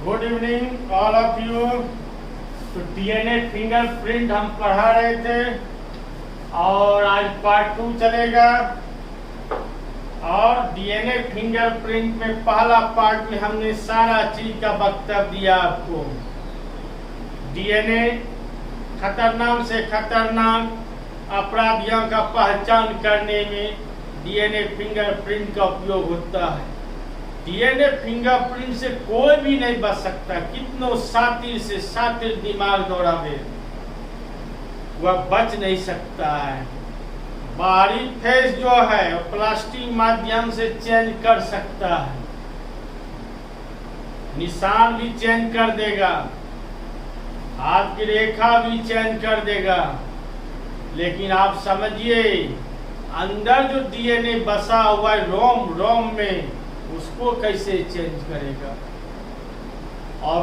Good evening all of you. तो DNA fingerprint हम पढ़ा रहे थे और आज पार्ट 2 चलेगा। और डीएनए फिंगरप्रिंट में पहला पार्ट में हमने सारा चीज का वक्तव्य दिया आपको। डीएनए खतरनाक से खतरनाक अपराधियों का पहचान करने में डीएनए फिंगरप्रिंट का उपयोग होता है। डीएनए फिंगरप्रिंट से कोई भी नहीं बच सकता, कितनों सातिर से सातिर दिमाग दौड़ावे वह बच नहीं सकता है। बाहरी फेस जो है वो प्लास्टिक माध्यम से चेंज कर सकता है, निशान भी चेंज कर देगा, हाथ की रेखा भी चेंज कर देगा। लेकिन आप समझिए अंदर जो डीएनए बसा हुआ है रोम में, उसको कैसे चेंज करेगा। और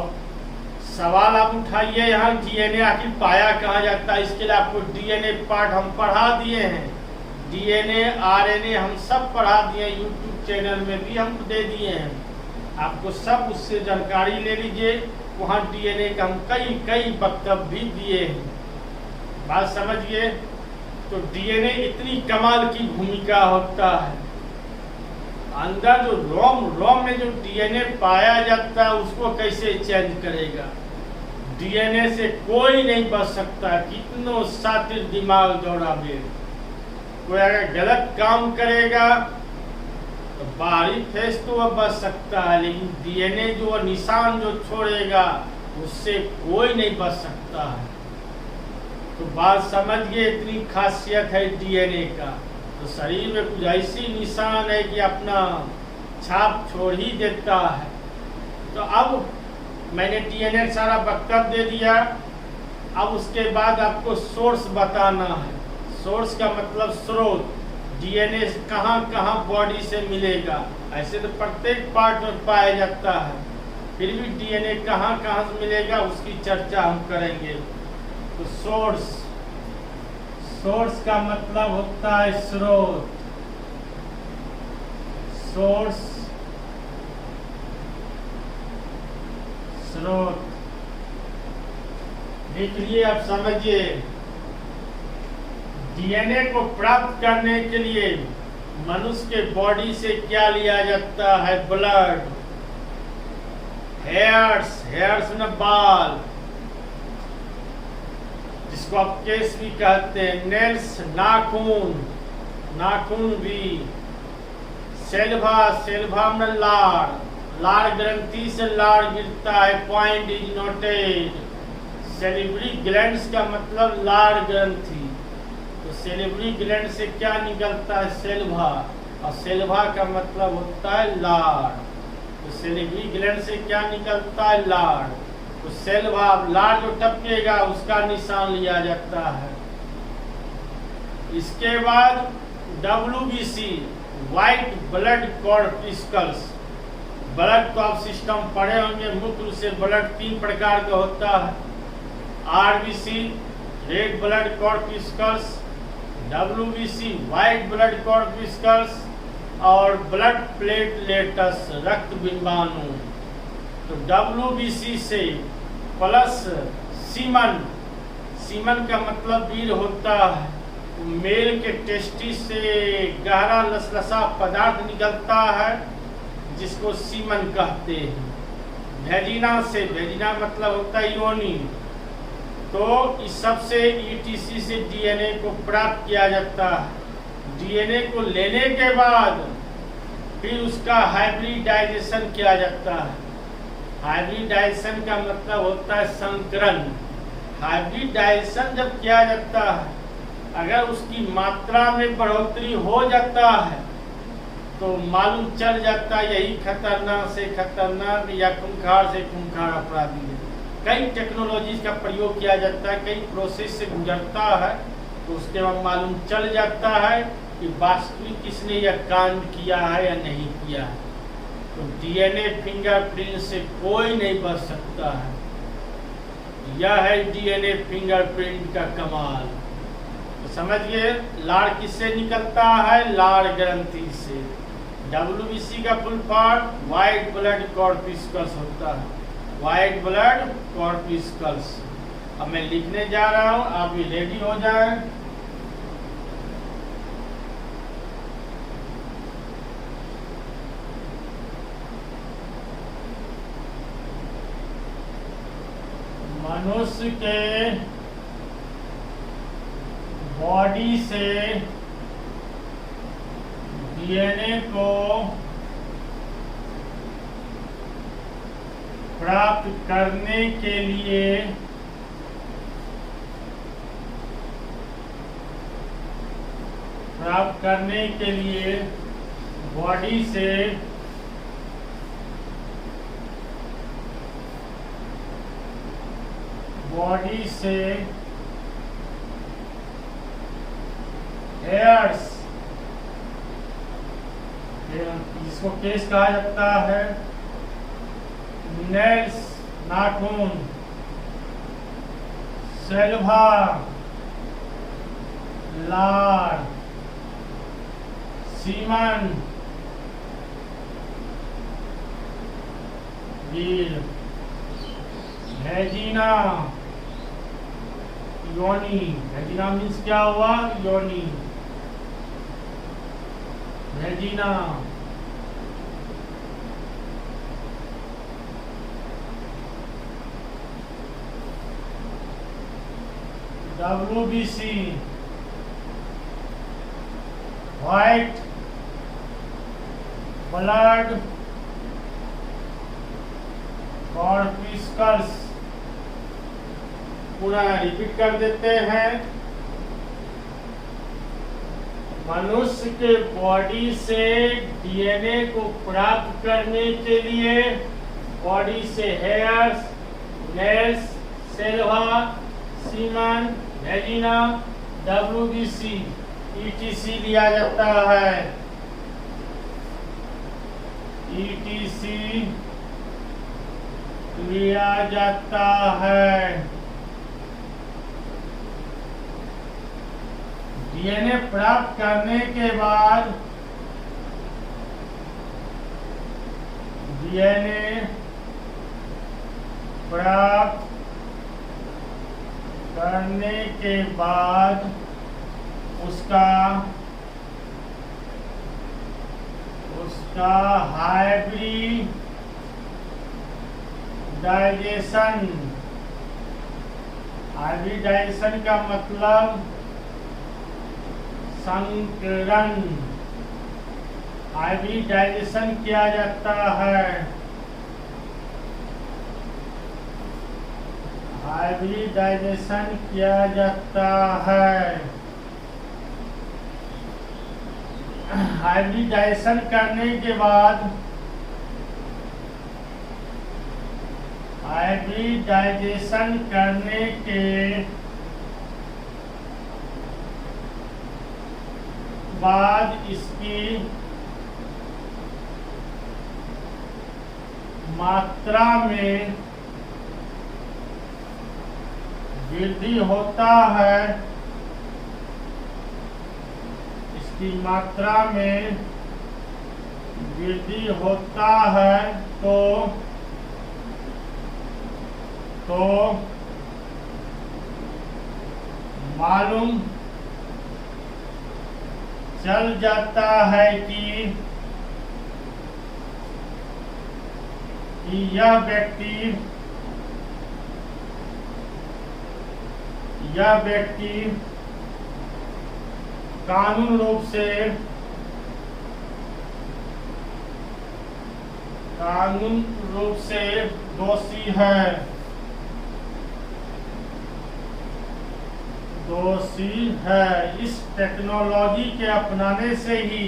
सवाल आप उठाइए यहाँ डीएनए आखिर पाया कहाँ जाता है। इसके लिए आपको डीएनए पार्ट हम पढ़ा दिए हैं, डीएनए आरएनए हम सब पढ़ा दिए, यूट्यूब चैनल में भी हम दे दिए हैं आपको, सब उससे जानकारी ले लीजिए। वहाँ डीएनए का हम कई वक्तव्य भी दिए हैं, बात समझिए। तो डीएनए इतनी कमाल की भूमिका होता है। अंदर जो रोम में जो डीएनए पाया जाता है उसको कैसे चेंज करेगा। डीएनए से कोई नहीं बच सकता, कितनों सातिर दिमाग दौड़ावे। कोई अगर गलत काम करेगा तो बाहरी फेस तो वह बच सकता है, लेकिन डीएनए जो निशान जो छोड़ेगा उससे कोई नहीं बच सकता है। तो बात समझिए, इतनी खासियत है डीएनए का। तो शरीर में कुछ ऐसी निशान है कि अपना छाप छोड़ ही देता है। तो अब मैंने डीएनए सारा वक्तव्य दे दिया। अब उसके बाद आपको सोर्स बताना है। सोर्स का मतलब स्रोत। डीएनए कहाँ कहाँ बॉडी से मिलेगा। ऐसे तो प्रत्येक पार्ट में पाया जाता है, फिर भी डीएनए कहाँ कहाँ से मिलेगा उसकी चर्चा हम करेंगे। तो सोर्स का मतलब होता है स्रोत। सोर्स स्रोत देख लिए। अब समझिए डीएनए को प्राप्त करने के लिए मनुष्य के बॉडी से क्या लिया जाता है। ब्लड, हेयर्स में बाल, जिसको आप केस भी कहते हैं, नेल्स नाखून भी, सेल्वा में लार ग्रंथि से लार गिरता है, पॉइंट इज नोटेड। सेलिब्री ग्लैंड्स का मतलब लार ग्रंथि। तो सेलिब्री ग्लैंड से क्या निकलता है, सेल्वा, और सेल्वा का मतलब होता है लार। तो सेलिब्री ग्लैंड से क्या निकलता है, लार। तो सेल्वा लार जो टपकेगा उसका निशान लिया जाता है। इसके बाद WBC व्हाइट ब्लड कॉर्पस्कल्स। ब्लड तो आप सिस्टम पढ़े होंगे, मुख्य रूप से ब्लड 3 प्रकार का होता है। RBC red blood corpuscles, WBC white blood corpuscles और ब्लड प्लेटलेट्स रक्त बिंबाणु। तो WBC से प्लस सीमन का मतलब वीर होता है। मेल के टेस्टिस से गहरा लसलसा पदार्थ निकलता है जिसको सीमन कहते हैं। वेजिना मतलब होता है योनि। तो इस सब से ETC से डीएनए को प्राप्त किया जाता है। डीएनए को लेने के बाद फिर उसका हाइब्रिडाइजेशन किया जाता है। हाइब्रिडाइजेशन का मतलब होता है संकरण। हाइब्रिडाइजेशन जब किया जाता है, अगर उसकी मात्रा में बढ़ोतरी हो जाता है तो मालूम चल जाता है यही खतरनाक से खतरनाक या खूंखार से खूंखार अपराधी है। कई टेक्नोलॉजीज का प्रयोग किया जाता है, कई प्रोसेस से गुजरता है, तो उसके बाद मालूम चल जाता है कि वास्तविक किसने यह कांड किया है या नहीं किया है। तो डीएनए फिंगरप्रिंट से कोई नहीं बच सकता है। यह है डीएनए फिंगरप्रिंट का कमाल। तो समझिए लार किससे निकलता है, लार ग्रंथि से। WBC का full form white blood corpuscles होता है। White blood corpuscles. अब मैं लिखने जा रहा हूं, आप भी रेडी हो जाए। मनुष्य के बॉडी से डीएनए को प्राप्त करने के लिए बॉडी से हेयर्स, जिसको केस कहा जाता है, नेल्स नाखून, सेल्वा लार, सीमन गिल, वेजिना योनी। वेजिना मीन्स क्या हुआ? योनी। Vagina WBC white blood corpuscles. पूरा रिपीट कर देते हैं। मनुष्य के बॉडी से डीएनए को प्राप्त करने के लिए बॉडी से hairs, nails, Selva, semen, vagina, WBC, ETC लिया जाता है। ETC लिया जाता है। डीएनए प्राप्त करने के बाद डीएनए प्राप्त करने के बाद उसका हाइब्रिडाइजेशन का मतलब संकरण। हाइब्रिडाइजेशन किया जाता है। हाइब्रिडाइजेशन किया जाता है। हाइब्रिडाइजेशन करने के बाद इसकी मात्रा में वृद्धि होता है। इसकी मात्रा में वृद्धि होता है तो मालूम चल जाता है कि यह व्यक्ति कानून रूप से दोषी है। इस टेक्नोलॉजी के अपनाने से ही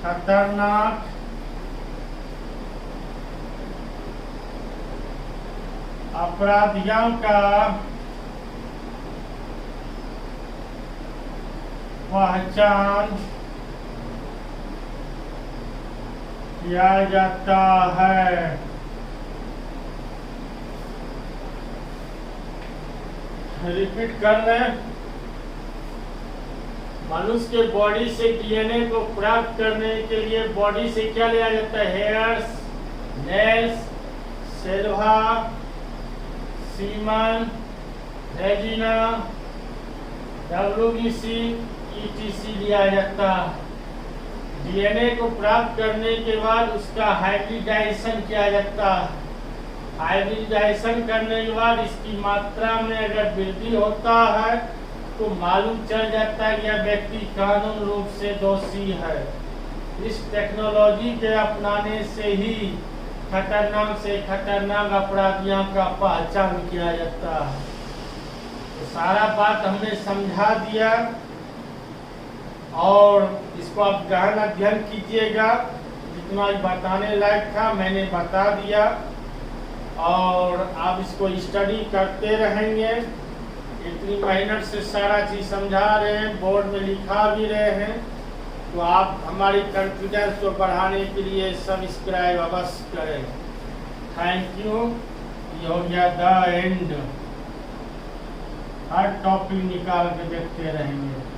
खतरनाक अपराधियों का पहचान किया जाता है। रिपीट कर रहे हैं। मनुष्य के बॉडी से डीएनए को प्राप्त करने के लिए बॉडी से क्या लिया जाता है? Hairs, nails, Selva, semen, Regina, WBC, etc लिया जाता है। डीएनए को प्राप्त करने के बाद उसका हाइब्रिडाइजेशन किया जाता है। हाइब्रिडाइजेशन करने के बाद इसकी मात्रा में अगर वृद्धि होता है तो मालूम चल जाता है कि यह व्यक्ति कानून रूप से दोषी है। इस टेक्नोलॉजी के अपनाने से ही खतरनाक से खतरनाक अपराधियों का पहचान किया जाता है। तो सारा बात हमने समझा दिया और इसको आप गहन अध्ययन कीजिएगा। जितना बताने लायक था मैंने बता दिया और आप इसको स्टडी करते रहेंगे। इतनी मेहनत से सारा चीज़ समझा रहे हैं, बोर्ड में लिखा भी रहे हैं, तो आप हमारी कॉन्फिडेंस को बढ़ाने के लिए सब्सक्राइब अवश्य करें। Thank you. ये हो गया द एंड। हर टॉपिक निकाल के देखते रहेंगे।